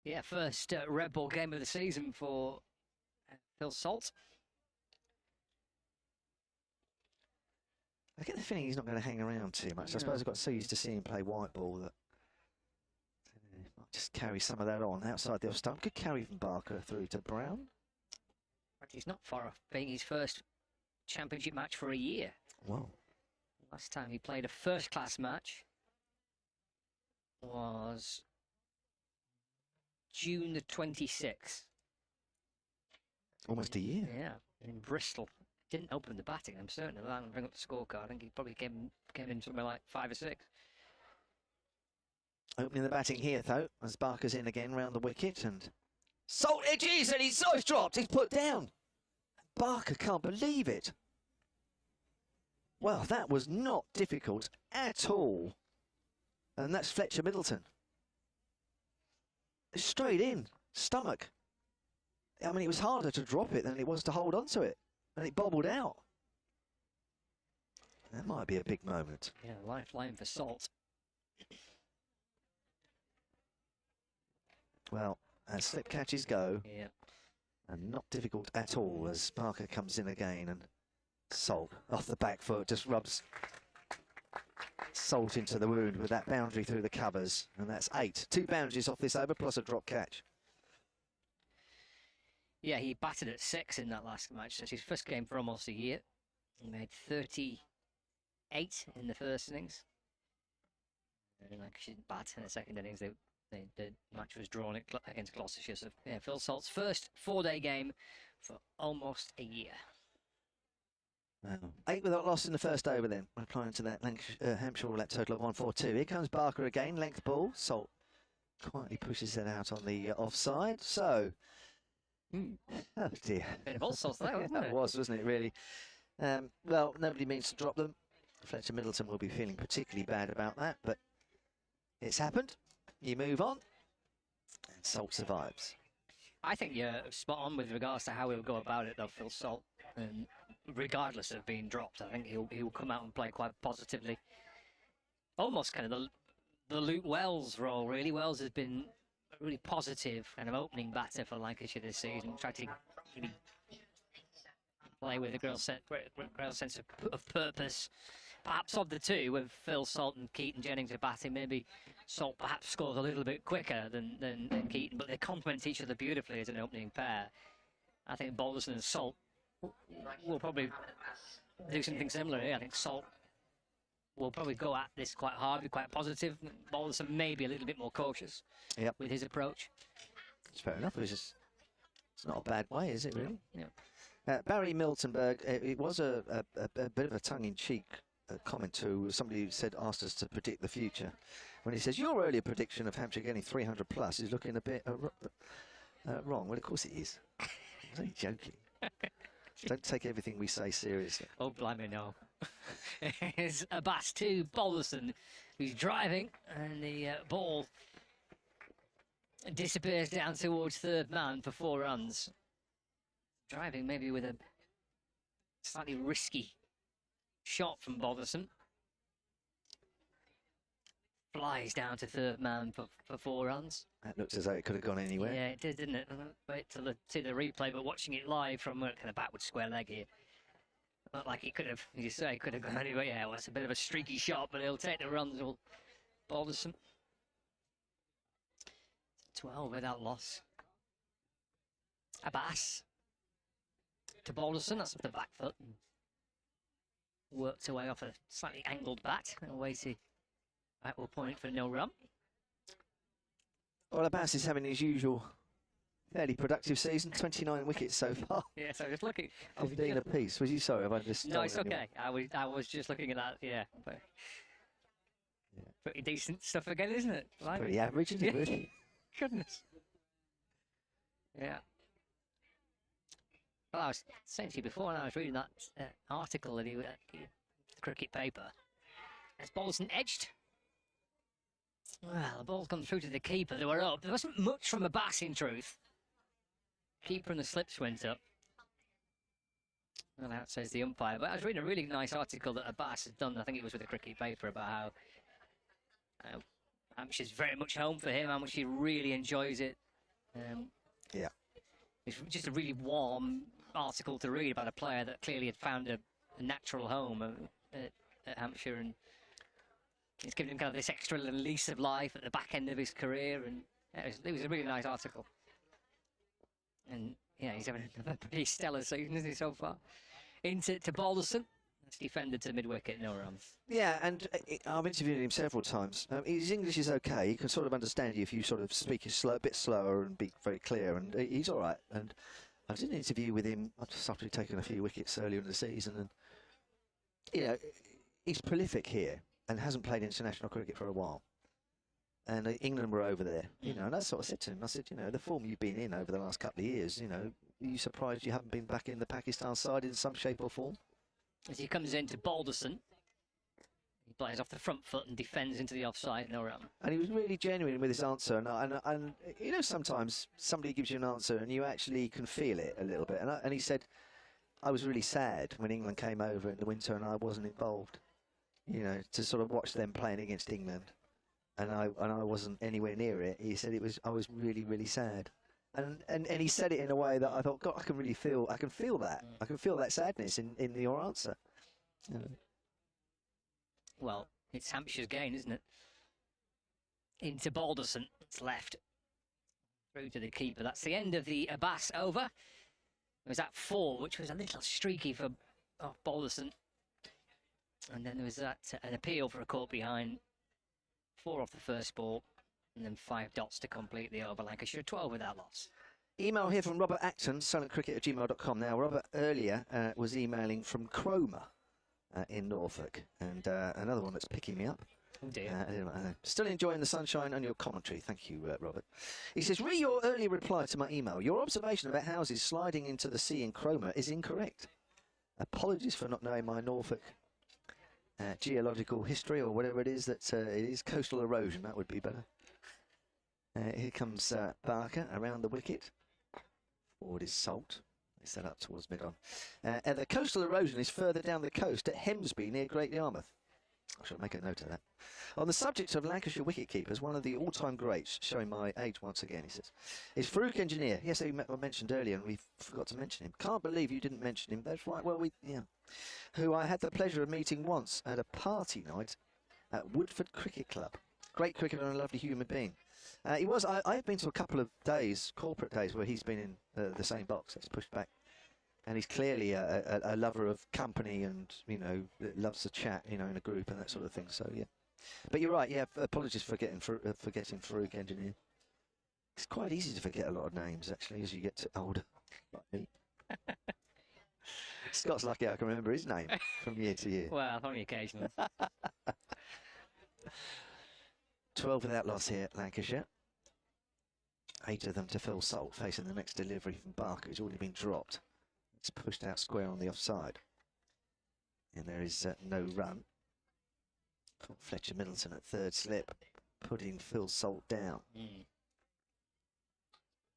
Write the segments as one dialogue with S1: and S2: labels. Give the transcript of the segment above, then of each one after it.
S1: Yeah, first red ball game of the season for Phil Salt.
S2: I get the feeling he's not going to hang around too much. I suppose I've got so used to seeing him play white ball that might just carry some of that on outside the off stump. Could carry from Barker through to Brown.
S1: But he's not far off being his first championship match for a year.
S2: Wow.
S1: Last time he played a first-class match was June the 26th.
S2: Almost a year.
S1: Yeah, in Bristol. Didn't open the batting, I'm certain of that. I'll bring up the scorecard. I think he probably came in somewhere like 5 or 6.
S2: Opening the batting here, though, as Barker's in again round the wicket, and Salt edges, and he's dropped. He's put down. Barker can't believe it. Well, that was not difficult at all. And that's Fletcher Middleton. Straight in, stomach. I mean, it was harder to drop it than it was to hold on to it. And it bobbled out. That might be a big moment.
S1: Yeah, lifeline for Salt.
S2: Well, as slip catches go,
S1: yeah,
S2: and not difficult at all as Barker comes in again, and Salt off the back foot just rubs Salt into the wound with that boundary through the covers, and that's 8. 2 boundaries off this over plus a drop catch.
S1: Yeah, he batted at 6 in that last match. That's his first game for almost a year. He made 38 in the first innings. And Lancashire didn't bat in the second innings. The match was drawn against Gloucestershire. So, yeah, Phil Salt's first 4-day game for almost a year.
S2: Wow. 8 without loss in the first over then, applying to that Hampshire all that total of 142. Here comes Barker again, length ball. Salt quietly pushes that out on the offside. So, oh dear.
S1: Bit of all sorts there, wasn't it?
S2: It was, wasn't it, really? Well, nobody means to drop them. Fletcher Middleton will be feeling particularly bad about that, but it's happened. You move on, and Salt survives.
S1: I think you're spot on with regards to how he'll go about it, though, Phil Salt. Regardless of being dropped, I think he'll come out and play quite positively. Almost kind of the Luke Wells role, really. Wells has been a really positive kind of opening batter for Lancashire this season. Tried to really play with a great sense of purpose. Perhaps of the two, with Phil Salt and Keaton Jennings are batting, maybe Salt perhaps scores a little bit quicker than Keaton, but they complement each other beautifully as an opening pair. I think Balderson and Salt will probably do something similar here. I think Salt will probably go at this quite hard, be quite positive. Balderson may be a little bit more cautious with his approach.
S2: It's fair enough. It's not a bad way, is it, really?
S1: Yeah.
S2: Barry Miltonberg, it was a bit of a tongue-in-cheek comment to somebody who asked us to predict the future. When he says, your earlier prediction of Hampshire getting 300 plus is looking a bit wrong. Well, of course it is. I was only joking. Don't take everything we say seriously.
S1: Oh, blimey, no. It's Abbas to Balderson, who's driving, and the ball disappears down towards third man for 4 runs. Driving maybe with a slightly risky shot from Balderson. Flies down to third man for 4 runs.
S2: That looks as though it could have gone anywhere.
S1: Yeah, it did, didn't it? Wait till see the replay, but watching it live from a kind of backward square leg here, not like it could have, as you say, it could have gone anywhere. Yeah, well, it's a bit of a streaky shot, but he'll take the runs. Balderson. 12 without loss. Abbas to Balderson, that's off the back foot. Worked away off a slightly angled bat. Away to backward point for no run.
S2: Well, Abbas is having his usual fairly productive season, 29 wickets so far.
S1: Yeah, so just looking.
S2: 15 apiece. Was you sorry? Have I just?
S1: No, it's okay. I was just looking at that. Yeah, but pretty decent stuff again, isn't it? Like,
S2: pretty average, isn't it? Really?
S1: Goodness. Yeah. Well, I was saying to you before, and I was reading that article that the cricket paper. Has Balderson edged? Well, the ball's gone through to the keeper. They were up. There wasn't much from Abbas, in truth. Keeper and the slips went up. Well, that says the umpire. But I was reading a really nice article that Abbas has done. I think it was with the cricket paper, about how Hampshire's very much home for him, how much he really enjoys it.
S2: Yeah.
S1: It's just a really warm article to read about a player that clearly had found a natural home at Hampshire, and it's given him kind of this extra little lease of life at the back end of his career, and it was a really nice article. And yeah, he's having a pretty stellar season, isn't he, so far? Into Balderson. That's defended to mid-wicket, no runs.
S2: Yeah, and I've interviewed him several times. His English is okay. He can sort of understand you if you sort of speak a bit slower and be very clear, and he's all right. And I did an interview with him just after he'd taken a few wickets earlier in the season, and you know, he's prolific here and hasn't played international cricket for a while. And England were over there, you know, and I sort of said to him, I said, you know, the form you've been in over the last couple of years, you know, are you surprised you haven't been back in the Pakistan side in some shape or form?
S1: As he comes into Balderson, he plays off the front foot and defends into the offside, no run.
S2: And he was really genuine with his answer. And you know, sometimes somebody gives you an answer and you actually can feel it a little bit. And he said, I was really sad when England came over in the winter and I wasn't involved, you know, to sort of watch them playing against England. And I wasn't anywhere near it. He said I was really, really sad. And he said it in a way that I thought, God, I can feel that. I can feel that sadness in your answer. You know.
S1: Well, it's Hampshire's gain, isn't it? Into Balderson, it's left. Through to the keeper. That's the end of the Abbas over. It was at 4, which was a little streaky for Balderson. And then there was that an appeal for a caught behind. 4 off the first ball. And then 5 dots to complete the over. Lancashire 12 without loss.
S2: Email here from Robert Acton, silentcricket@gmail.com. Now, Robert earlier was emailing from Cromer in Norfolk. And another one that's picking me up.
S1: Oh dear.
S2: Still enjoying the sunshine and your commentary. Thank you, Robert. He says, read your earlier reply to my email. Your observation about houses sliding into the sea in Cromer is incorrect. Apologies for not knowing my Norfolk geological history or whatever it is. That it is coastal erosion. That would be better. Here comes Barker around the wicket. Forward is Salt. They set up towards mid-on. And the coastal erosion is further down the coast at Hemsby near Great Yarmouth. I shall make a note of that. On the subject of Lancashire wicket-keepers, one of the all-time greats, showing my age once again, he says, is Farouk Engineer. Yes, I mentioned earlier, and we forgot to mention him. Can't believe you didn't mention him. That's right. Well, who I had the pleasure of meeting once at a party night at Woodford Cricket Club. Great cricketer and a lovely human being. I've been to a couple of days, corporate days, where he's been in the same box. That's pushed back. And he's clearly a lover of company and, you know, loves to chat, you know, in a group and that sort of thing. So, yeah. But you're right, yeah, apologies for forgetting Farouk Engineer. It's quite easy to forget a lot of names, actually, as you get older. Like me. Scott's lucky I can remember his name from year to year.
S1: Well, only occasionally.
S2: 12 without loss here at Lancashire. 8 of them to Phil Salt, facing the next delivery from Barker, who's already been dropped. It's pushed out square on the offside. And there is no run. Fletcher Middleton at third slip, putting Phil Salt down.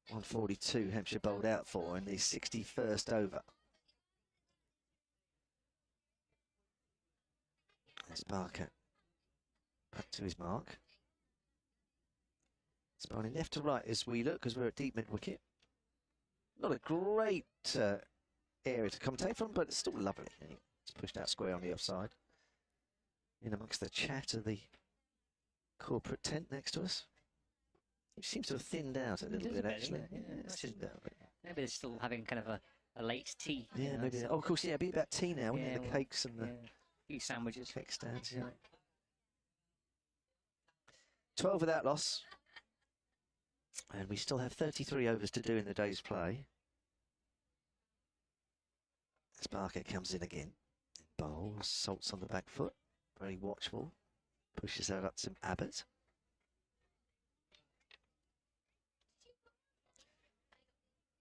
S2: 142 Hampshire bowled out for in the 61st over. There's Barker back to his mark. It's bowling left to right as we look, because we're at deep mid-wicket. Not a great area to commentate from, but it's still lovely. It's pushed out square on the offside. In amongst the chat of the corporate tent next to us. It seems to have thinned out a little bit, actually. Yeah, it's thinned out.
S1: Maybe they're still having kind of a late tea.
S2: Yeah, maybe. Oh, of course, yeah, it'd be about tea now, wouldn't it? The cakes and the
S1: few sandwiches.
S2: cake stands, yeah. 12 without loss. And we still have 33 overs to do in the day's play. As Barker comes in again. Bowls, Salt's on the back foot. Very watchful. Pushes that up to Abbas.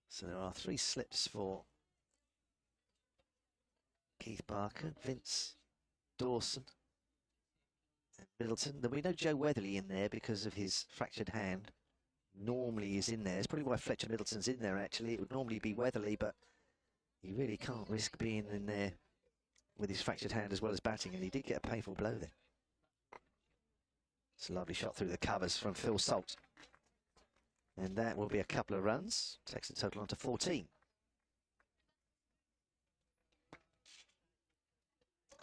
S2: So there are 3 slips for Keith Barker, Vince, Dawson and Middleton. There'll be no Joe Weatherly in there because of his fractured hand. Normally is in there. It's probably why Fletcher Middleton's in there, actually. It would normally be Weatherly, but he really can't risk being in there with his fractured hand as well as batting, and he did get a painful blow there. It's a lovely shot through the covers from Phil Salt. And that will be a couple of runs. Takes the total on to 14.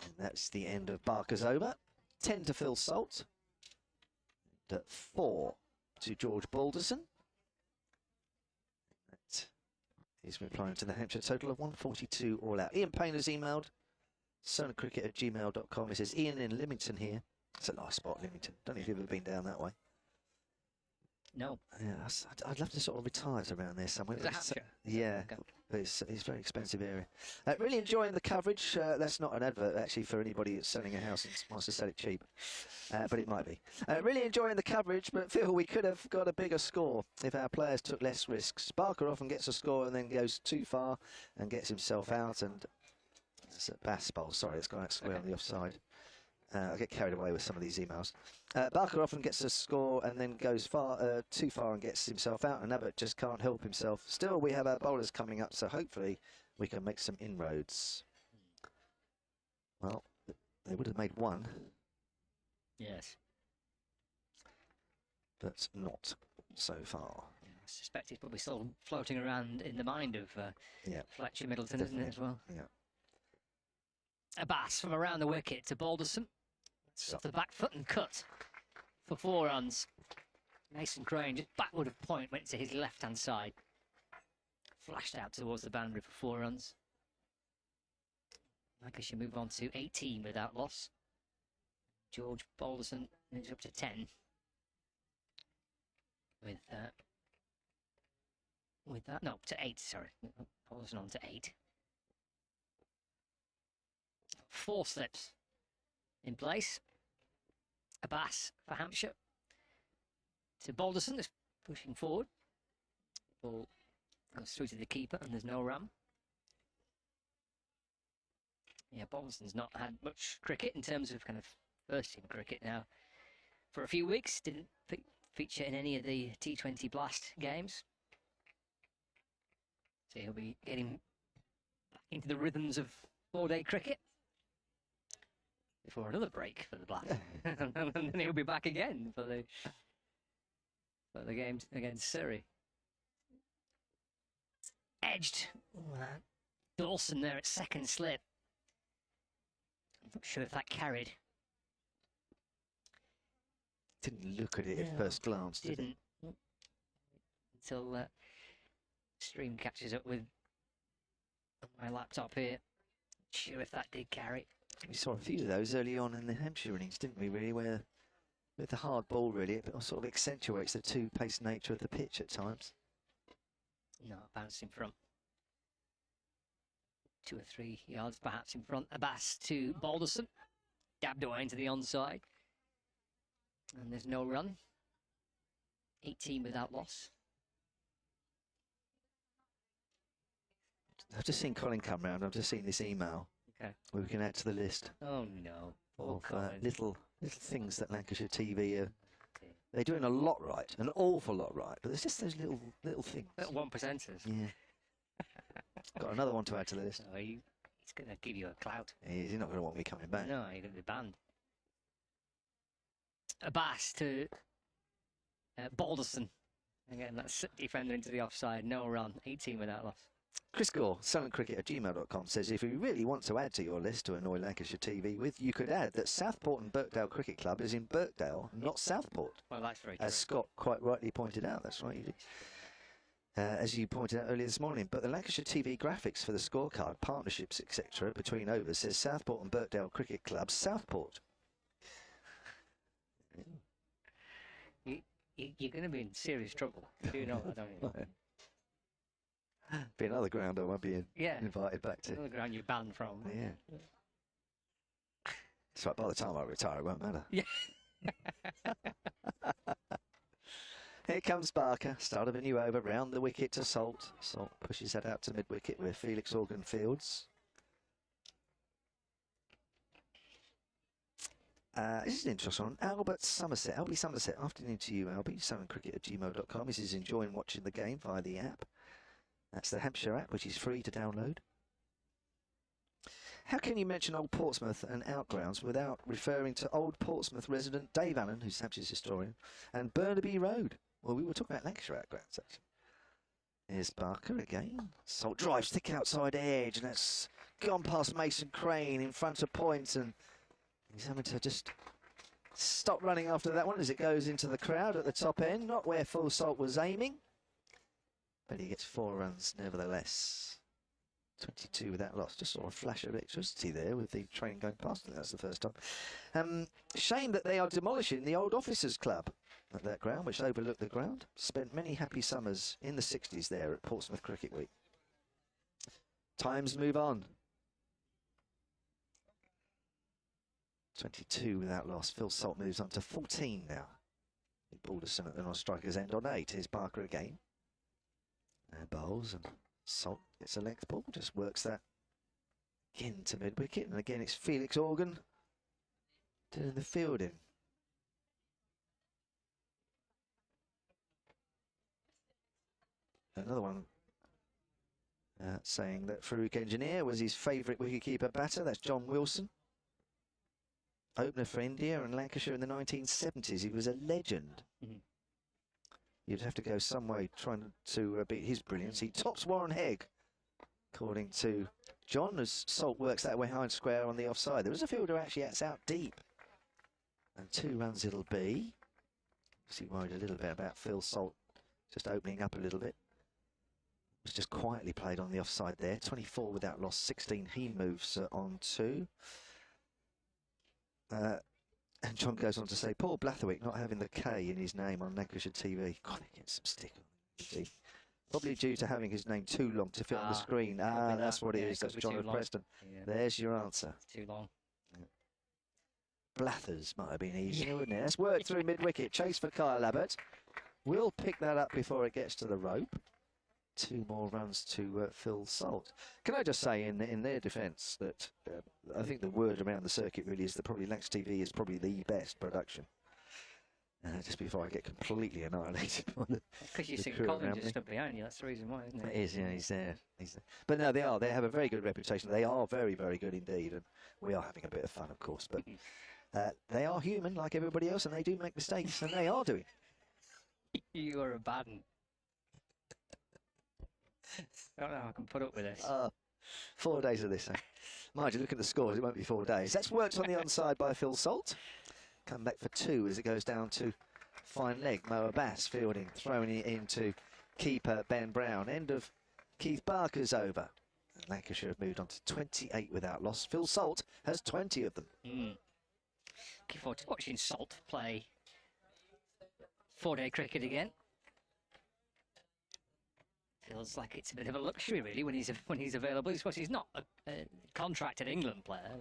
S2: And that's the end of Barker's over. 10 to Phil Salt. And 4 to George Balderson. That is replying to the Hampshire total of 142 all out. Ian Payne has emailed sonacricket@gmail.com. He says, Ian in Lymington here. It's a nice spot, Lymington. Don't know if you've ever been down that way.
S1: No.
S2: Yeah, I'd love to sort of retire around there somewhere.
S1: Is it Hampshire?
S2: Yeah,
S1: Okay.
S2: but it's a very expensive area. Really enjoying the coverage. That's not an advert, actually, for anybody that's selling a house and wants to sell it cheap. But it might be. Really enjoying the coverage, but feel we could have got a bigger score if our players took less risks. Barker often gets a score and then goes too far and gets himself out. And it's a Abbas bowl. Sorry, it's gone out square on the offside. I get carried away with some of these emails. Barker often gets a score and then goes too far and gets himself out, and Abbott just can't help himself. Still, we have our bowlers coming up, so hopefully we can make some inroads. Well, they would have made one.
S1: Yes.
S2: But not so far.
S1: Yeah, I suspect it's probably still floating around in the mind of Fletcher Middleton,
S2: Definitely.
S1: isn't it, as well?
S2: Yeah.
S1: Abbas from around the wicket to Balderson. Off the back foot and cut for 4 runs. Mason Crane just backward of point, went to his left-hand side. Flashed out towards the boundary for 4 runs. Lancashire move on to 18 without loss. George Balderson is up to 10. With that, no, to 8, sorry. Balderson on to 8. 4 slips in place. Abbas for Hampshire. To Balderson, that's pushing forward. Ball goes through to the keeper and there's no run. Yeah, Balderson's not had much cricket in terms of kind of first team cricket now for a few weeks. Didn't feature in any of the T20 Blast games. So he'll be getting back into the rhythms of 4-day cricket before another break for the Blast. And then he'll be back again for the game against Surrey. Edged. Dawson there at second slip. I'm not sure if that carried.
S2: Didn't look at it at first glance, did it?
S1: Until stream catches up with my laptop here. Not sure if that did carry.
S2: We saw a few of those early on in the Hampshire innings, didn't we, really, where with the hard ball, really, it sort of accentuates the two-pace nature of the pitch at times.
S1: No, bounce in front. 2 or 3 yards perhaps in front. Abbas to Balderson. Dabbed away into the onside. And there's no run. 18 without loss.
S2: I've just seen Colin come round. I've just seen this email.
S1: Okay.
S2: We can add to the list
S1: Oh no.
S2: of
S1: Colin.
S2: little things that Lancashire TV are. They're doing a lot right, an awful lot right, but there's just those little things.
S1: Little 1%ers.
S2: Yeah. Got another one to add to the list.
S1: No, he's going to give you a clout.
S2: He's not going to want me coming back.
S1: No, you're going to be banned. Abbas to Balderson. Again, that's defender into the offside. No run. 18 without loss.
S2: Chris Gore, silentcricket@gmail.com, says if you really want to add to your list to annoy Lancashire TV with, you could add that Southport and Birkdale Cricket Club is in Birkdale, not Southport.
S1: Well, that's very true.
S2: As Scott quite rightly pointed out, that's right, you did. As you pointed out earlier this morning, but the Lancashire TV graphics for the scorecard, partnerships, etc. between overs says Southport and Birkdale Cricket Club, Southport.
S1: You're going to be in serious trouble. Do you know that, don't you?
S2: Be another ground I won't be invited back to.
S1: Another ground you're banned from.
S2: Yeah. So by the time I retire, it won't matter.
S1: Yeah.
S2: Here comes Barker, start of a new over, round the wicket to Salt. Salt pushes that out to mid-wicket with Felix Organ fields. This is an interesting one. Albert Somerset, Albie Somerset, afternoon to you, Albie, silentcricket@gmail.com. This is enjoying watching the game via the app. That's the Hampshire app, which is free to download. How can you mention Old Portsmouth and Outgrounds without referring to Old Portsmouth resident Dave Allen, who's Hampshire's historian, and Burnaby Road? Well, we were talking about Lancashire outgrounds, actually. Here's Barker again. Salt drives thick outside edge, and that's gone past Mason Crane in front of points, and he's having to just stop running after that one as it goes into the crowd at the top end, not where Full Salt was aiming. But he gets 4 runs nevertheless. 22 without loss. Just saw a flash of electricity there with the train going past. That's the first time. Shame that they are demolishing the old officers' club at that ground, which overlooked the ground. Spent many happy summers in the 60s there at Portsmouth Cricket Week. Times move on. 22 without loss. Phil Salt moves on to 14 now. Balderson at the non-striker's end on 8. Here's Barker again. And bowls, and Salt gets a length ball, just works that into mid-wicket. And again, it's Felix Organ doing the fielding. Another one saying that Farouk Engineer was his favourite wicketkeeper batter. That's John Wilson. Opener for India and Lancashire in the 1970s. He was a legend. You'd have to go some way trying to beat his brilliance. He tops Warren Hegg, according to John, as Salt works that way behind square on the offside. There was a fielder actually that's out deep. And 2 runs it'll be. Obviously worried a little bit about Phil Salt just opening up a little bit. Was just quietly played on the offside there. 24 without loss, 16 he moves on to. And John goes on to say, Paul Blathwick not having the K in his name on Lancashire TV. God, he gets some stick on TV. Probably due to having his name too long to fit on the screen. That's what it is. That's John of Preston. Yeah. There's your answer.
S1: It's too long.
S2: Yeah. Blathers might have been easier, wouldn't it? Let's work through mid-wicket. Chase for Kyle Abbott. We'll pick that up before it gets to the rope. 2 more runs to Phil Salt. Can I just say in their defence that I think the word around the circuit really is that probably Lancashire TV is probably the best production. Just before I get completely annihilated by the
S1: because you see Colin just stood behind you. That's the reason why, isn't it?
S2: It is, yeah, he's there. But no, they are. They have a very good reputation. They are very, very good indeed, and we are having a bit of fun, of course. But they are human like everybody else, and they do make mistakes, and they are doing.
S1: You are a bad one. I don't know how I can put up with this.
S2: 4 days of this. Mind you, look at the scores. It won't be 4 days. That's worked on the onside by Phil Salt. Come back for 2 as it goes down to fine leg. Mo Abbas fielding, throwing it into keeper Ben Brown. End of Keith Barker's over. And Lancashire have moved on to 28 without loss. Phil Salt has 20 of them.
S1: Looking forward to watching Salt play 4-day cricket again. Feels like it's a bit of a luxury, really, when he's available. Of course, he's not a contracted England player,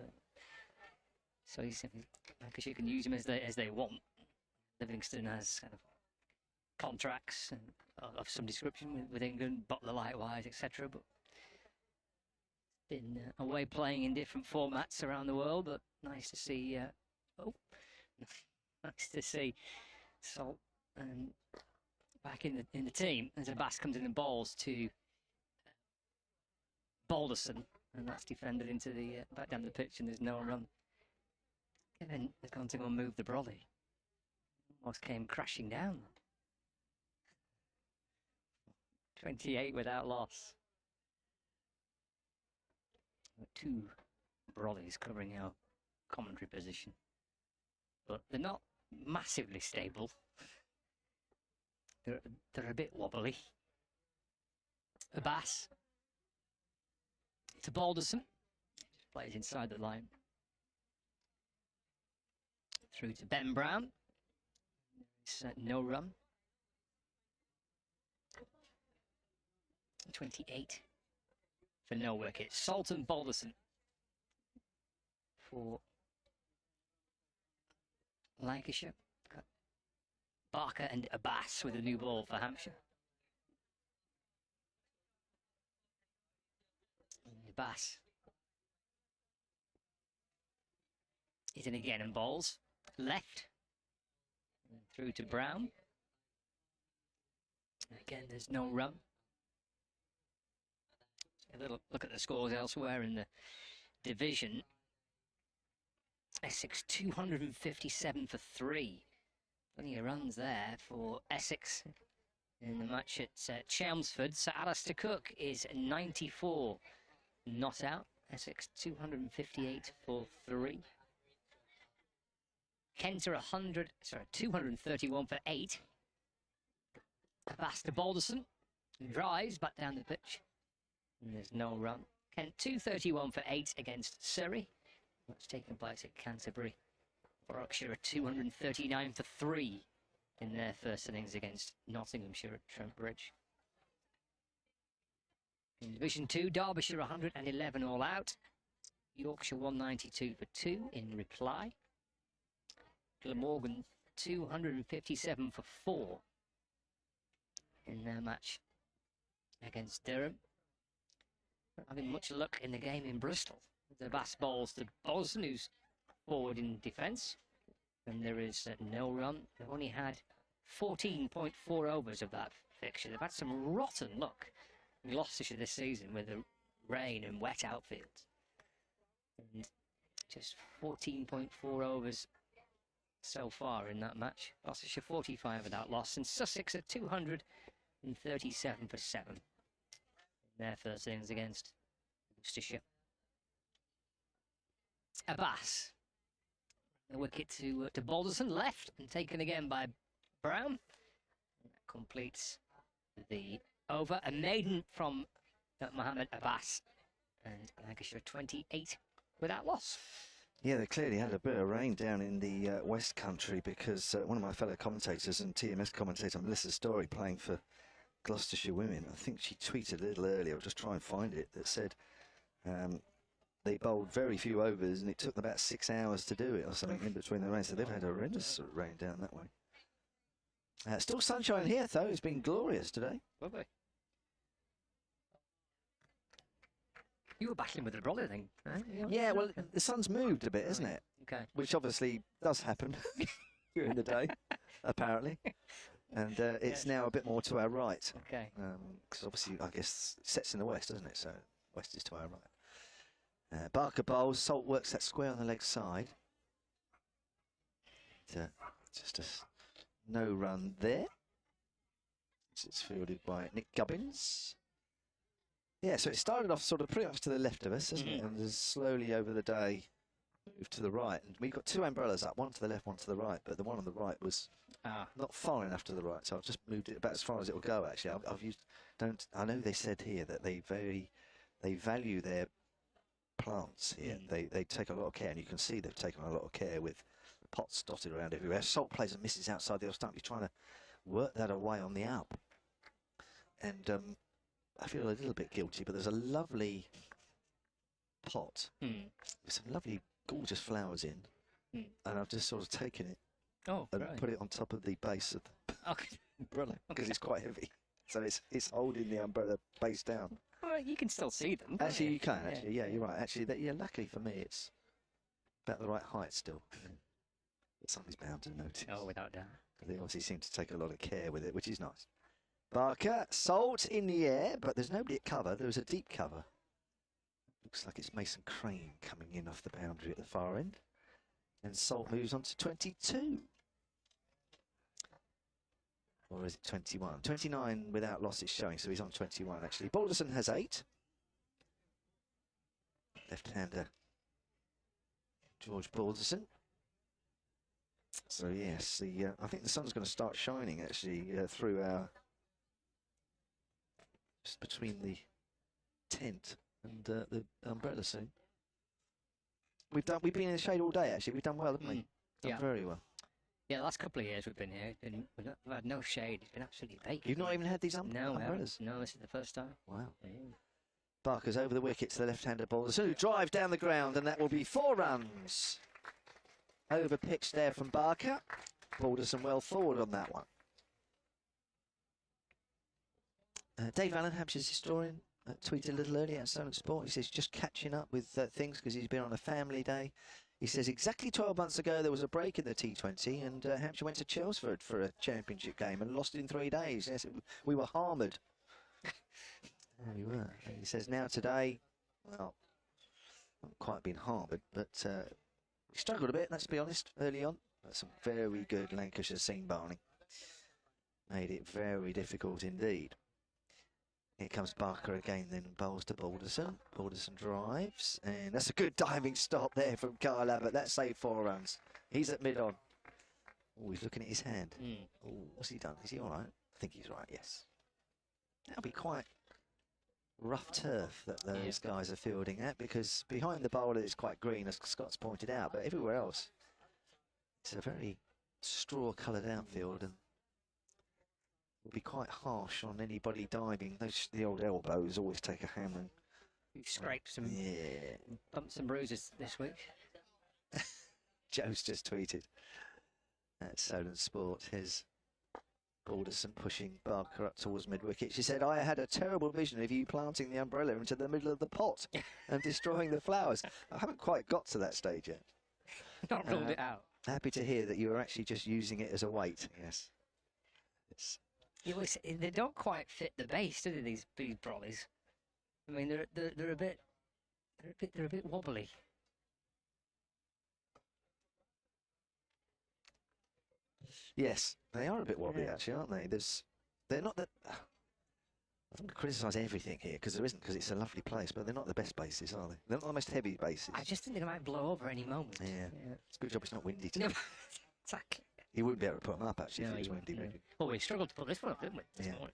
S1: so because you can use him as they want. Livingston has kind of contracts of some description with England, Butler likewise, etc. But been away playing in different formats around the world. But nice to see. Nice to see Salt and. Back in the team as Abbas comes in and bowls to Balderson, and that's defended into the back down the pitch, and there's no run. Kevin has gone to go and move the brolly. Almost came crashing down. 28 without loss. 2 brollies covering our commentary position, but they're not massively stable. They're a bit wobbly. Abbas to Balderson. Just plays inside the line. Through to Ben Brown. No run. 28 for no wicket. Salt and Balderson for Lancashire. Barker and Abbas with a new ball for Hampshire. Abbas is in again and bowls left and through to Brown. Again, there's no run. A little look at the scores elsewhere in the division. Essex 257 for 3. Plenty of runs there for Essex in the match at Chelmsford. So Alistair Cook is 94 not out. Essex 258 for 3. Kenter 231 for 8. Abbas to Balderson drives back down the pitch. And there's no run. Kent 231 for 8 against Surrey. That's taken place at Canterbury. Warwickshire 239 for 3 in their first innings against Nottinghamshire at Trent Bridge. In Division 2, Derbyshire 111 all out. Yorkshire 192 for 2 in reply. Glamorgan 257 for 4 in their match against Durham. Not having much luck in the game in Bristol. The Abbas bowls to Balderson, who's forward in defence. And there is no run. They've only had 14.4 overs of that fixture. They've had some rotten luck in Gloucestershire this season with the rain and wet outfields. And just 14.4 overs so far in that match. Gloucestershire 45 without loss, and Sussex at 237 for 7 in their first innings against Worcestershire. Abbas, the wicket to Balderson, left and taken again by Brown. That completes the over. A maiden from Mohammed Abbas, and Lancashire 28 without loss.
S2: Yeah, they clearly had a bit of rain down in the West Country, because one of my fellow commentators and TMS commentator, Melissa Story, playing for Gloucestershire Women, I think she tweeted a little earlier, I'll just try and find it, that said they bowled very few overs and it took them about 6 hours to do it or something in between the rain. So they've had horrendous rain down that way. Still sunshine here though, it's been glorious today.
S1: Lovely. You were battling with the brolly thing, right?
S2: Yeah, well, the sun's moved a bit, isn't it?
S1: Okay.
S2: Which obviously does happen during the day, apparently. And it's now a bit more to our right.
S1: Okay.
S2: Because obviously, I guess, it sets in the west, doesn't it? So west is to our right. Barker bowls, Salt works that square on the leg side. Just a no run there. It's fielded by Nick Gubbins. Yeah, so it started off sort of pretty much to the left of us, hasn't it? And has slowly over the day moved to the right. And we've got 2 umbrellas up, one to the left, one to the right. But the one on the right was not far enough to the right, so I've just moved it about as far as it will go. Actually, I've used. I know they said here that they value their plants here. They take a lot of care, and you can see they've taken a lot of care with pots dotted around everywhere. Salt plays and misses outside the off stump. He's trying to work that away on the up, and I feel a little bit guilty, but there's a lovely pot with some lovely, gorgeous flowers in, and I've just sort of taken it and put it on top of the base of the umbrella because it's quite heavy, so it's holding the umbrella base down.
S1: Well, you can still see them.
S2: Actually, you can. Actually, yeah, you're right. Actually, luckily for me, it's about the right height still. But somebody's bound to notice.
S1: Oh, without doubt.
S2: They obviously seem to take a lot of care with it, which is nice. Barker, Salt in the air, but there's nobody at cover. There was a deep cover. Looks like it's Mason Crane coming in off the boundary at the far end. And Salt moves on to 22. Or is it 21? 29 without loss it's showing, so he's on 21 actually. Balderson has 8. Left-hander George Balderson. So yes, I think the sun's going to start shining actually through our, just between the tent and the umbrella soon. We've been in the shade all day actually. We've done well, haven't we? Done very well.
S1: Yeah, the last couple of years we've been here, we've had no shade. It's been absolutely baked.
S2: You've not even had these umbrellas?
S1: No, this is the first time.
S2: Wow. Barker's over the wicket to the left-hander Balderson, who drives down the ground, and that will be 4 runs. Over pitch there from Barker. Balderson well forward on that one. Dave Allen, Hampshire's historian, tweeted a little earlier at Solent Sport. He says just catching up with things because he's been on a family day. He says exactly 12 months ago there was a break in the T20 and Hampshire went to Chelmsford for a championship game and lost in 3 days. Yes, we were hammered. We were. And he says now today, well, not quite been hammered, but we struggled a bit, let's be honest, early on. But some very good Lancashire seam bowling. Made it very difficult indeed. Here comes Barker again, then bowls to Balderson. Balderson drives, and that's a good diving stop there from Kyle Abbott. That saved 4 runs. He's at mid-on. Oh, he's looking at his hand. Oh, what's he done? Is he all right? I think he's right, yes. That'll be quite rough turf that those guys are fielding at, because behind the bowler it's quite green, as Scott's pointed out, but everywhere else it's a very straw-coloured outfield, and will be quite harsh on anybody diving. The old elbows always take a hammering.
S1: You scraped some, bumps and bruises this week.
S2: Joe's just tweeted at Solent Sport his Balderson pushing Barker up towards mid-wicket. She said, I had a terrible vision of you planting the umbrella into the middle of the pot and destroying the flowers. I haven't quite got to that stage yet.
S1: Not ruled it out.
S2: Happy to hear that you were actually just using it as a weight. Yes.
S1: They don't quite fit the base, do they, these brollies? I mean, they're a bit wobbly.
S2: Yes, they are a bit wobbly actually, aren't they? They're not that. I don't criticise everything here because there isn't, because it's a lovely place, but they're not the best bases, are they? They're not the most heavy bases.
S1: I just think they might blow over any moment.
S2: Yeah. It's a good job it's not windy today.
S1: Exactly.
S2: He wouldn't be able to put them up actually if it was windy.
S1: Well, we struggled to put this one up, didn't we? This morning.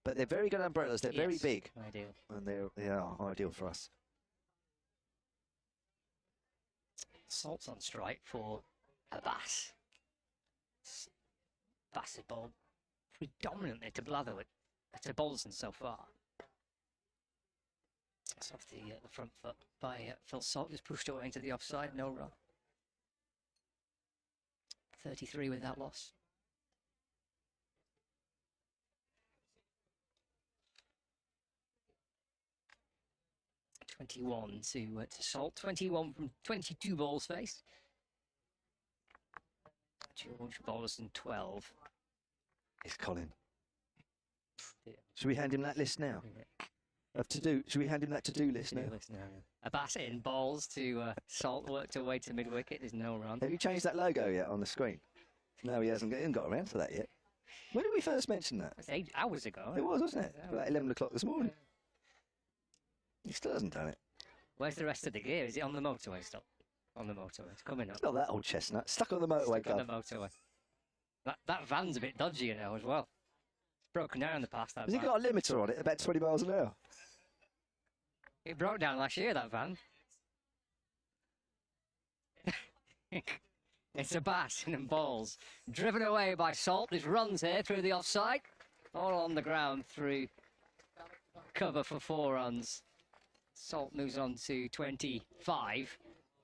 S2: But they're very good umbrellas. They're very big.
S1: Ideal.
S2: And they are ideal for us.
S1: Salt's on strike for Abbas. Abbas has bowled predominantly to Blatherwick, to Balderson so far. It's off the front foot by Phil Salt, just pushed away into the offside, no run. 33 with that loss. (21) to Salt. 21 from 22 balls faced. George Balderson 12.
S2: It's Colin. Should we hand him that list now? Should we hand him that to-do list now?
S1: Abbas in balls to Salt, worked away to mid-wicket. There's no run.
S2: Have you changed that logo yet on the screen? No, he hasn't got around to that yet. When did we first mention that?
S1: It was hours ago.
S2: It was, wasn't it? About 11 o'clock this morning. He still hasn't done it.
S1: Where's the rest of the gear? Is it on the motorway still? On the motorway. It's coming up.
S2: It's not that old chestnut. Stuck on the motorway,
S1: Stuck on the motorway. That van's a bit dodgy, you know, as well. It's broken down in the past, that
S2: Has
S1: van.
S2: he got a limiter on it, about 20 miles an hour?
S1: It broke down last year, that van. It's Abbas in balls. Driven away by Salt. There's runs here through the offside. All on the ground through cover for 4 runs. Salt moves on to 25.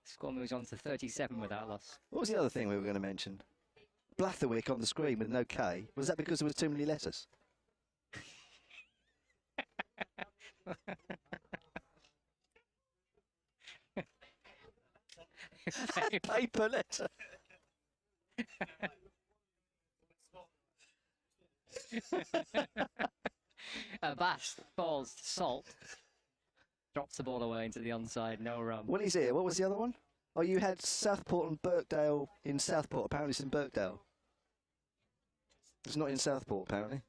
S1: Score moves on to 37 without loss.
S2: What was the other thing we were going to mention? Blatherwick on the screen with no K. Was that because there was too many letters? Paper letter.
S1: Abbas falls to Salt. Drops the ball away into the onside, no run.
S2: Well, he's here. What was the other one? Oh, you had Southport and Birkdale in Southport. Apparently it's in Birkdale. It's not in Southport, apparently.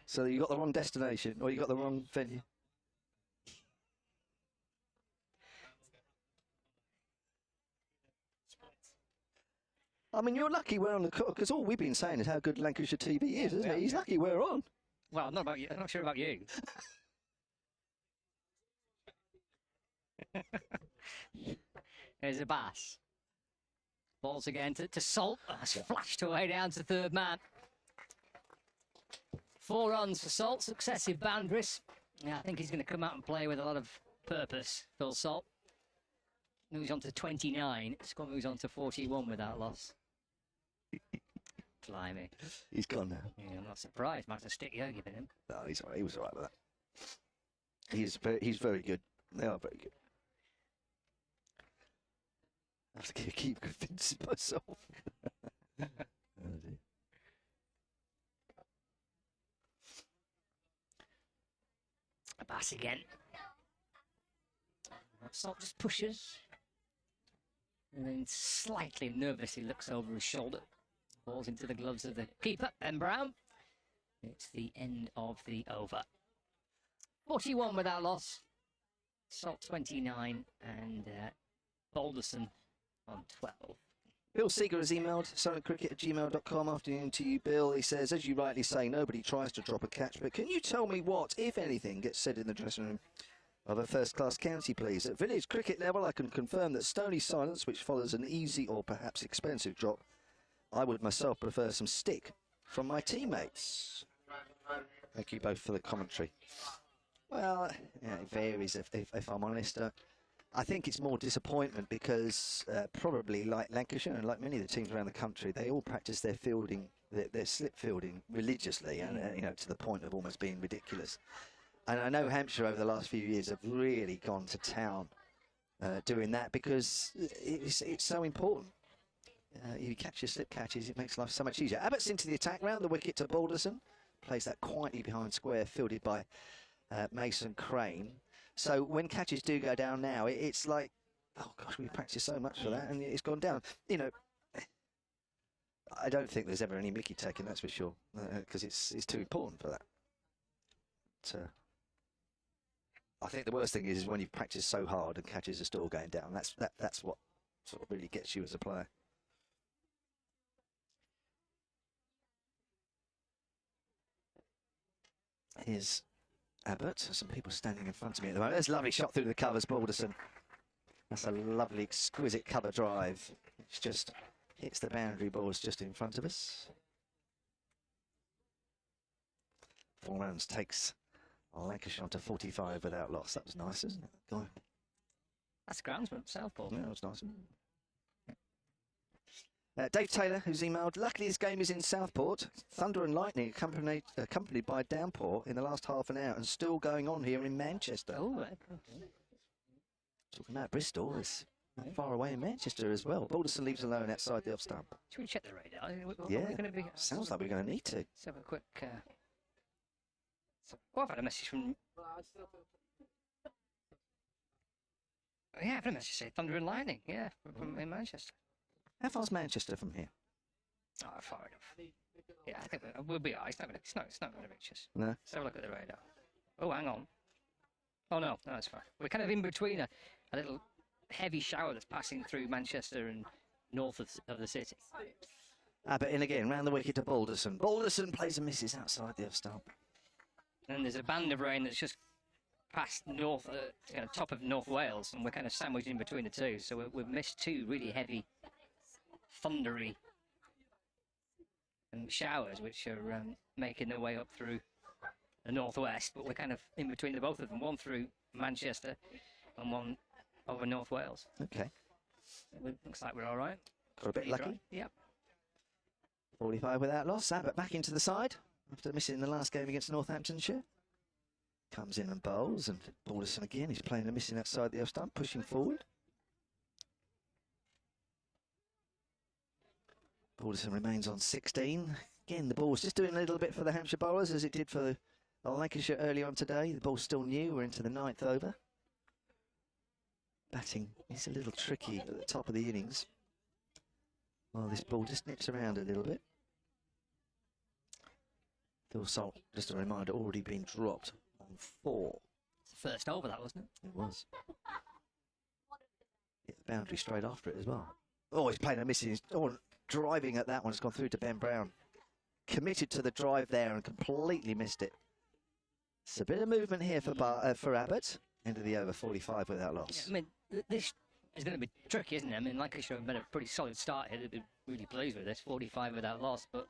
S2: So you got the wrong destination, or you got the wrong venue. I mean, you're lucky we're on the court, because all we've been saying is how good Lancashire TV is, isn't it? He's lucky we're on.
S1: Well, not about you. I'm not sure about you. There's Abbas. Balls again to Salt. That's flashed away down to third man. 4 runs for Salt, successive boundaries. Yeah, I think he's going to come out and play with a lot of purpose, Phil Salt. Moves on to 29. Score moves on to 41 without loss. Blimey.
S2: He's gone now.
S1: Yeah, I'm not surprised. Might have to stick you're giving him.
S2: No, he's all right. He was all right with that. He's very good. They are very good. I have to keep convincing myself. Oh, dear.
S1: Abbas again. Salt just pushes. And then slightly nervously looks over his shoulder. Falls into the gloves of the keeper, Ben Brown. It's the end of the over. 41 without loss. Salt 29 and Balderson on 12.
S2: Bill Seeger has emailed solidcricket@gmail.com. Afternoon to you, Bill. He says, as you rightly say, nobody tries to drop a catch, but can you tell me what, if anything, gets said in the dressing room of a first-class county, please? At village cricket level, I can confirm that stony silence, which follows an easy or perhaps expensive drop, I would myself prefer some stick from my teammates. Thank you both for the commentary. Well, yeah, it varies, if I'm honest. I think it's more disappointment because probably like Lancashire and like many of the teams around the country, they all practice their fielding, their slip fielding religiously, and you know, to the point of almost being ridiculous. And I know Hampshire over the last few years have really gone to town doing that because it's so important. You catch your slip catches, it makes life so much easier. Abbas into the attack, round the wicket to Balderson, plays that quietly behind square, fielded by Mason Crane. So when catches do go down now, it's like, oh gosh, we practiced so much for that, and it's gone down. You know, I don't think there's ever any mickey taken, that's for sure, because it's too important for that. But, I think the worst thing is when you practice so hard and catches are still going down. That's what sort of really gets you as a player. Here's Abbott. Some people standing in front of me at the moment. There's a lovely shot through the covers, Balderson. That's a lovely, exquisite cover drive. It's just hits the boundary balls just in front of us. 4 runs takes Lancashire to 45 without loss. That was nice, isn't it? Go on.
S1: That's groundsman, southpaw.
S2: Yeah, that was nice. Dave Taylor, who's emailed, luckily this game is in Southport. Thunder and lightning accompanied by downpour in the last half an hour and still going on here in Manchester.
S1: Oh,
S2: talking about Bristol, it's not far away in Manchester as well. Balderson leaves alone outside the off stump.
S1: Should we check the radar?
S2: Yeah, sounds like we're going to need to.
S1: Let's have a quick... I've had a message from... Yeah, I've had a message say Thunder and Lightning, yeah, from in Manchester.
S2: How far's Manchester from here?
S1: Oh, far enough. Yeah, I think we'll be alright. It's not going to reach us.
S2: No.
S1: Let's have a look at the radar. Oh, hang on. Oh, no, it's fine. We're kind of in between a little heavy shower that's passing through Manchester and north of the city.
S2: Abbott in again, round the wicket to Balderson. Balderson plays and misses outside the off stump.
S1: And there's a band of rain that's just past north, top of North Wales, and we're kind of sandwiched in between the two. So we've missed two really heavy, thundery showers, which are making their way up through the northwest. But we're kind of in between the both of them, one through Manchester and one over North Wales.
S2: Okay.
S1: It looks like we're all right.
S2: Got a bit lucky.
S1: Yep.
S2: 45 without loss. Abbott back into the side after missing the last game against Northamptonshire. Comes in and bowls, and Balderson again. He's playing and missing outside the off stump, pushing forward. Balderson remains on 16. Again, the ball's just doing a little bit for the Hampshire bowlers as it did for the Lancashire early on today. The ball's still new. We're into the 9th over. Batting is a little tricky at the top of the innings. Well, this ball just nips around a little bit. Phil Salt, just a reminder, already been dropped on 4.
S1: It's the first over, that wasn't it?
S2: It was. Hit the boundary straight after it as well. Oh, he's playing a missing. Oh, driving at that one. It's gone through to Ben Brown. Committed to the drive there and completely missed it. It's a bit of movement here for Abbott. End of the over, 45 without loss.
S1: Yeah, I mean, this is going to be tricky, isn't it? I mean, Lancashire have made a pretty solid start here. They've been really pleased with this, 45 without loss. But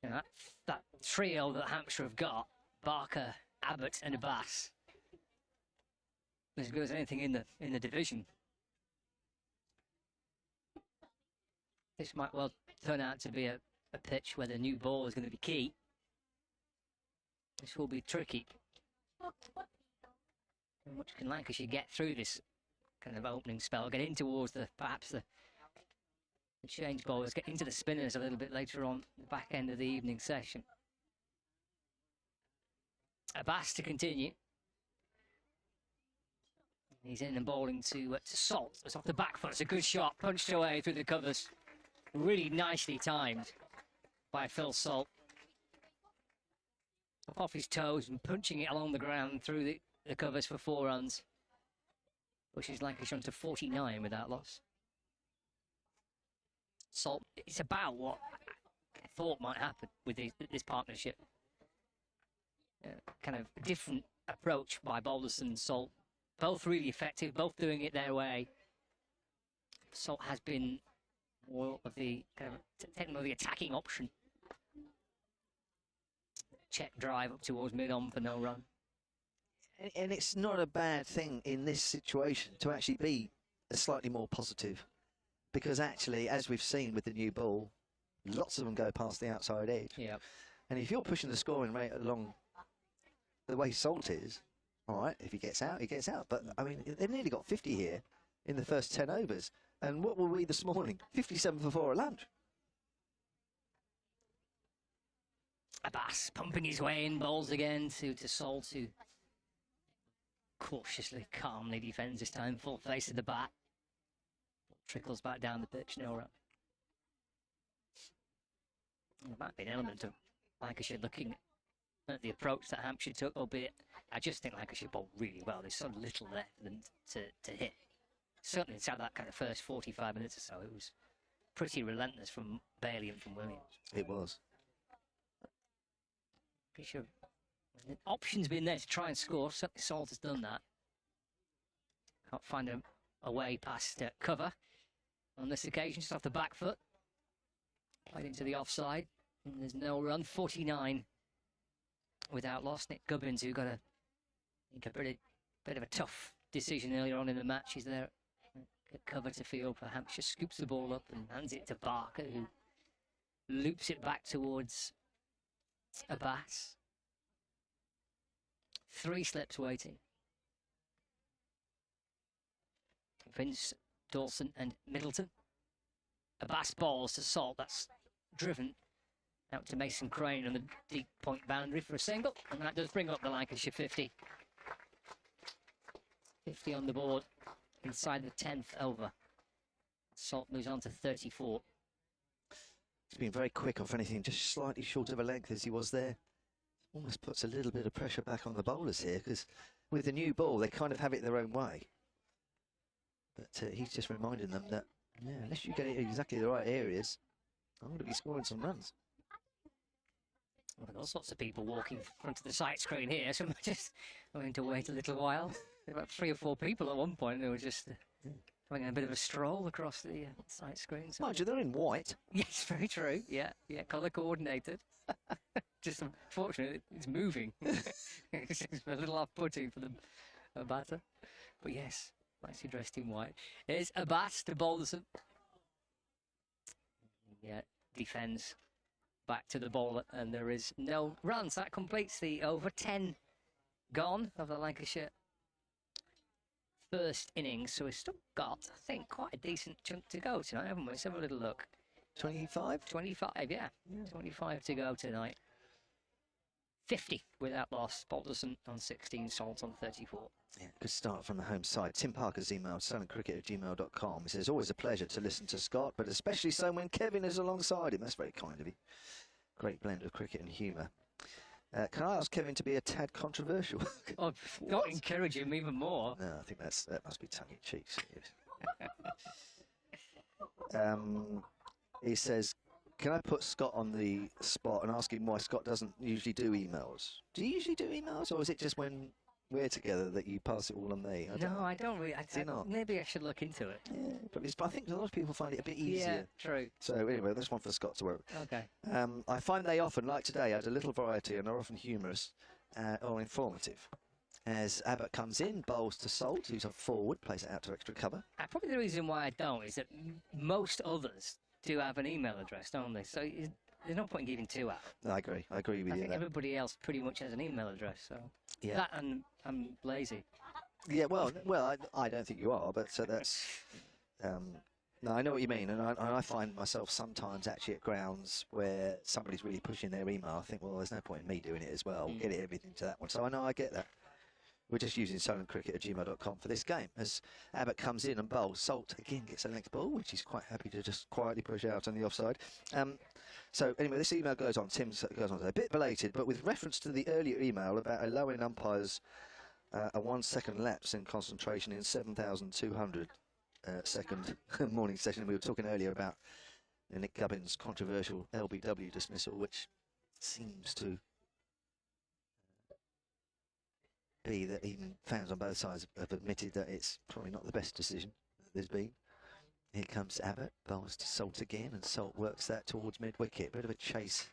S1: you know, that trio that Hampshire have got, Barker, Abbott and Abbas, as good as anything in the division. This might well turn out to be a pitch where the new ball is going to be key. This will be tricky. How much can Lancashire get through this kind of opening spell? Get in towards perhaps the change bowlers, get into the spinners a little bit later on, the back end of the evening session. Abbas to continue. He's in and bowling to Salt. It's off the back foot. It's a good shot, punched away through the covers. Really nicely timed by Phil Salt. Off his toes and punching it along the ground through the covers for 4 runs. Pushes Lancashire on to 49 without loss. Salt, it's about what I thought might happen with this partnership. Kind of different approach by Balderson and Salt. Both really effective, both doing it their way. Salt has been more of the kind of taking more of the attacking option. Check drive up towards mid-on for no run.
S2: And it's not a bad thing in this situation to actually be slightly more positive, because actually, as we've seen with the new ball, lots of them go past the outside edge.
S1: Yeah.
S2: And if you're pushing the scoring rate along the way Salt is, all right, if he gets out, he gets out. But, I mean, they've nearly got 50 here in the first 10 overs. And what were we this morning? 57 for 4 at lunch.
S1: Abbas pumping his way in, bowls again to Salt, who cautiously, calmly defends this time, full face of the bat. Trickles back down the pitch, no run. There might be an element of Lancashire looking at the approach that Hampshire took, albeit I just think Lancashire bowled really well. There's so little there for them to hit. Certainly inside that kind of first 45 minutes or so, it was pretty relentless from Bailey and from Williams.
S2: It was.
S1: Pretty sure the option's been there to try and score. Certainly Salt has done that. Can't find a way past cover on this occasion, just off the back foot. Played into the offside, and there's no run. 49 without loss. Nick Gubbins, who got a bit of a tough decision earlier on in the match. He's there at cover to field for Hampshire, scoops the ball up and hands it to Barker, who loops it back towards Abbas. 3 slips waiting. Vince, Dawson and Middleton. Abbas balls to Salt. That's driven out to Mason Crane on the deep point boundary for a single, and that does bring up the Lancashire 50. 50 on the board inside the 10th over. Salt moves on to 34.
S2: He's been very quick off anything, just slightly short of a length as he was there. Almost puts a little bit of pressure back on the bowlers here, because with the new ball, they kind of have it their own way. But he's just reminding them that, yeah, unless you get it in exactly the right areas, I'm going to be scoring some runs.
S1: Well, all sorts of people walking in front of the sight screen here, so I'm just going to wait a little while. There were about 3 or 4 people at one point who were just having a bit of a stroll across the sight screen. So
S2: Mind you, they're in white.
S1: yes, very true. Yeah, colour coordinated. Just unfortunately, it's moving. It's a little off-putting for the batter. But yes, nicely dressed in white. It's Abbas to Balderson. Yeah, defends back to the bowler, and there is no runs. That completes the over 10 gone of the Lancashire first innings. So we've still got, I think, quite a decent chunk to go tonight, haven't we? Let's have a little look.
S2: 25?
S1: 25, yeah. 25 to go tonight. 50 without loss. Balderson on 16, Salt on 34.
S2: Yeah, good start from the home side. Tim Parker's emailed sunandcricket@gmail.com. He says, always a pleasure to listen to Scott, but especially so when Kevin is alongside him. That's very kind of you. Great blend of cricket and humour. Can I ask Kevin to be a tad controversial?
S1: Oh, not encourage him even more.
S2: No, I think that must be tongue-in-cheek. He says, can I put Scott on the spot and ask him why Scott doesn't usually do emails? Do you usually do emails, or is it just when we're together that you pass it all on me?
S1: I don't really. Maybe I should look into it.
S2: Yeah, but I think a lot of people find it a bit easier.
S1: Yeah, true.
S2: So anyway, this one for Scott to work.
S1: Okay.
S2: I find they often, like today, add a little variety and are often humorous or informative. As Abbas comes in, bowls to Salt, who's up forward, plays it out to extra cover.
S1: Probably the reason why I don't is that most others do have an email address, don't they? So there's no point in giving 2 out.
S2: I agree with you
S1: I think
S2: there.
S1: everybody else pretty much has an email address. So
S2: Yeah.
S1: that, and I'm lazy.
S2: Yeah, well, I don't think you are, but that's. No, I know what you mean, and I find myself sometimes actually at grounds where somebody's really pushing their email. I think, well, there's no point in me doing it as well. Get everything to that one. So I know I get that. We're just using solentcricket@gmail.com for this game. As Abbott comes in and bowls, Salt again gets a length ball, which he's quite happy to just quietly push out on the offside. So anyway, this email goes on. Tim goes on, a bit belated, but with reference to the earlier email about allowing umpires a 1 second lapse in concentration in 7,200 second morning session. We were talking earlier about Nick Gubbins' controversial LBW dismissal, which seems to be that even fans on both sides have admitted that it's probably not the best decision that there's been. Here comes Abbott, bowls to Salt again, and Salt works that towards mid-wicket. Bit of a chase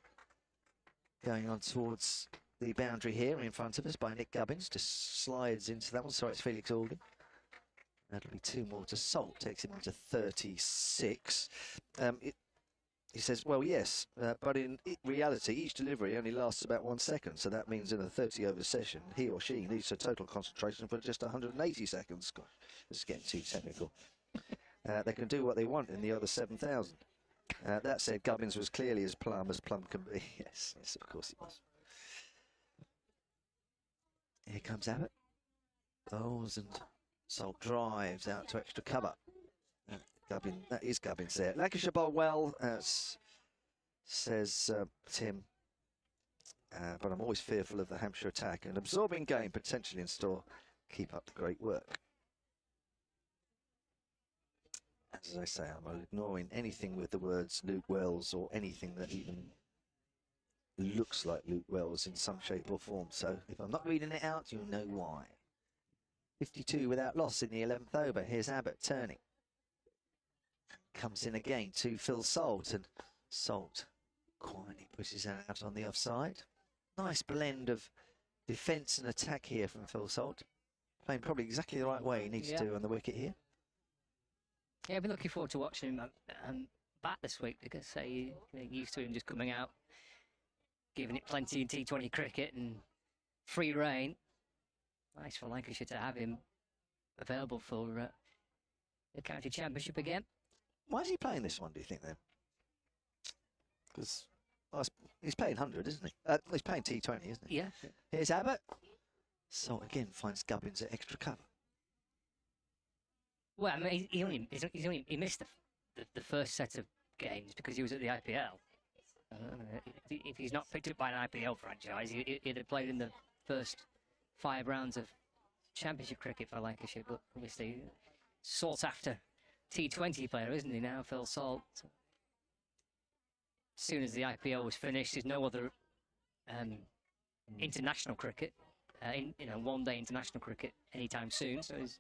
S2: going on towards the boundary here in front of us by Nick Gubbins. Just slides into that one. Sorry, it's Felix Organ. That'll be 2 more to Salt, takes him on to 36. He says, well, yes, but in reality, each delivery only lasts about 1 second. So that means in a 30-over session, he or she needs a total concentration for just 180 seconds. Gosh, this is getting too technical. They can do what they want in the other 7,000. That said, Gubbins was clearly as plum can be. Yes, of course he was. Here comes Abbott. Bowls and Salt drives out to extra cover. That is Gubbins there. Lancashire bowl well, says Tim. But I'm always fearful of the Hampshire attack. An absorbing game potentially in store. Keep up the great work. As I say, I'm ignoring anything with the words Luke Wells or anything that even looks like Luke Wells in some shape or form. So if I'm not reading it out, you'll know why. 52 without loss in the 11th over. Here's Abbott turning. Comes in again to Phil Salt, and Salt quietly pushes that out on the offside. Nice blend of defence and attack here from Phil Salt. Playing probably exactly the right way he needs to on the wicket here.
S1: Yeah, I've been looking forward to watching him bat this week, because you're used to him just coming out, giving it plenty in T20 cricket and free rein. Nice for Lancashire to have him available for the county championship again.
S2: Why is he playing this one, do you think, then? Because he's playing 100, isn't he? He's playing T20, isn't he?
S1: Yeah.
S2: Here's Abbott. Salt again finds Gubbins at extra cover.
S1: Well, I mean, he missed the first set of games because he was at the IPL. If he's not picked up by an IPL franchise, he'd have played in the first 5 rounds of championship cricket for Lancashire. But obviously, sought after T20 player, isn't he now, Phil Salt? As soon as the IPL was finished, there's no other international cricket, one-day international cricket anytime soon. So he's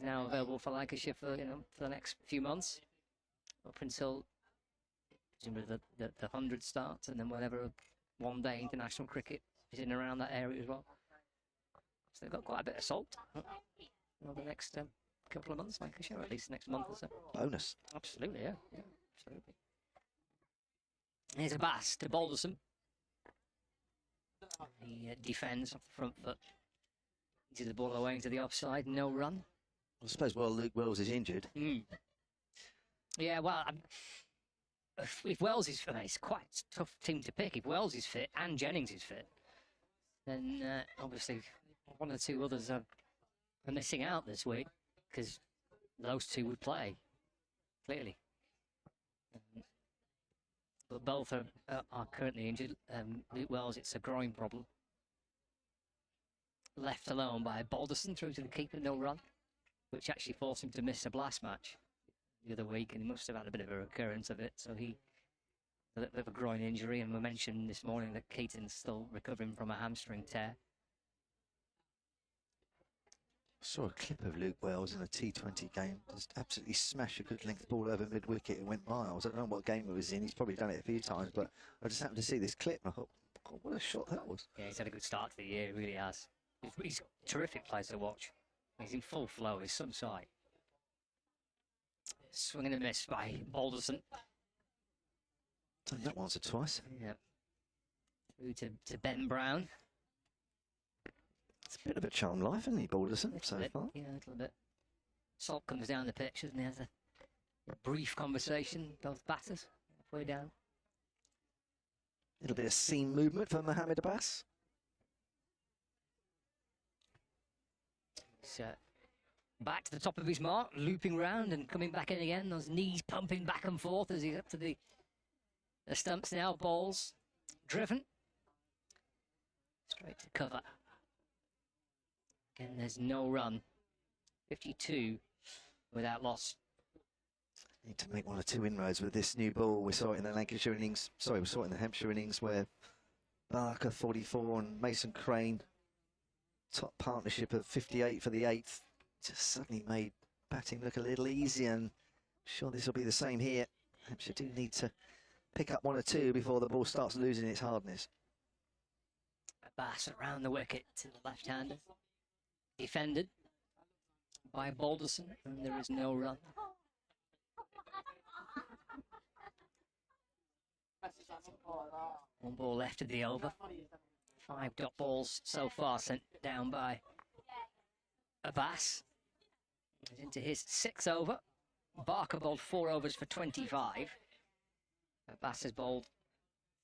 S1: now available for Lancashire for the next few months, up until presumably the 100 starts, and then whenever one-day international cricket is in and around that area as well. So they've got quite a bit of Salt over the next couple of months, Lancashire, or at least next month or so.
S2: Bonus.
S1: Absolutely, yeah, absolutely. Here's Abbas to Balderson. He defends off the front foot. He's the ball away into the offside, no run.
S2: I suppose, Luke Wells is injured.
S1: Yeah, well, if Wells is fit, it's quite a tough team to pick. If Wells is fit and Jennings is fit, then obviously one or two others are missing out this week, because those two would play, clearly. But both are currently injured. Luke Wells, it's a groin problem. Left alone by Balderson through to the keeper, no run, which actually forced him to miss a blast match the other week, and he must have had a bit of a recurrence of it. So he a little bit of a groin injury, and we mentioned this morning that Keaton's still recovering from a hamstring tear.
S2: I saw a clip of Luke Wells in a T20 game just absolutely smash a good length ball over mid-wicket. It went miles. I don't know what game it was in. He's probably done it a few times, but I just happened to see this clip and I thought, God, what a shot that was.
S1: Yeah, he's had a good start to the year, he really has. He's a terrific player to watch. He's in full flow, he's some sight. Swing and a miss by Balderson.
S2: Done that once or twice.
S1: Yeah. Through to Ben Brown.
S2: It's a bit of a charmed life, isn't he, Balderson, so far?
S1: Yeah, a little bit. Salt comes down the pitch, doesn't he? Has a brief conversation, both batters, halfway down.
S2: A little bit of seam movement for Mohammed Abbas.
S1: So back to the top of his mark, looping round and coming back in again. Those knees pumping back and forth as he's up to the stumps now. Balls driven. Straight to cover. Again, there's no run. 52 without loss.
S2: Need to make 1 or 2 inroads with this new ball. We saw it in the Lancashire innings. Sorry, we saw it in the Hampshire innings where Barker 44 and Mason Crane, top partnership of 58 for the 8th, just suddenly made batting look a little easier. And I'm sure this will be the same here. Hampshire do need to pick up 1 or 2 before the ball starts losing its hardness.
S1: Abbas around the wicket to the left-hander. Defended by Balderson, and there is no run. One ball left of the over. 5 dot balls so far sent down by Abbas. He's into his 6th over. Barker bowled 4 overs for 25. Abbas has bowled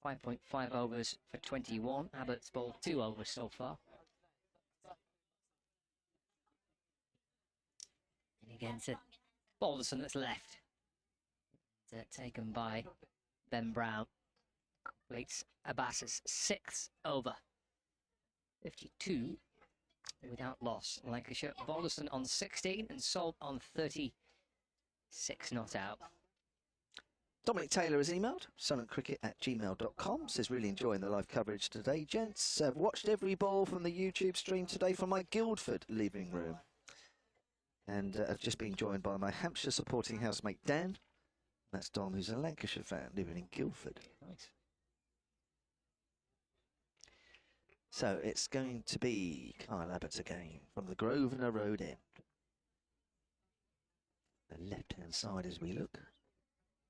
S1: 5.5 overs for 21. Abbott's bowled 2 overs so far. And again to Balderson that's left. Taken by Ben Brown. Completes Abbas's 6th over. 52 without loss. Lancashire. Balderson on 16 and Salt on 36 not out.
S2: Dominic Taylor has emailed silentcricket@gmail.com. Says, really enjoying the live coverage today, gents. I've watched every ball from the YouTube stream today from my Guildford living room. And I've just been joined by my Hampshire supporting housemate Dan. That's Dom, who's a Lancashire fan living in Guildford.
S1: Nice.
S2: So it's going to be Kyle Abbott again from the Grosvenor Road end. The left-hand side as we look.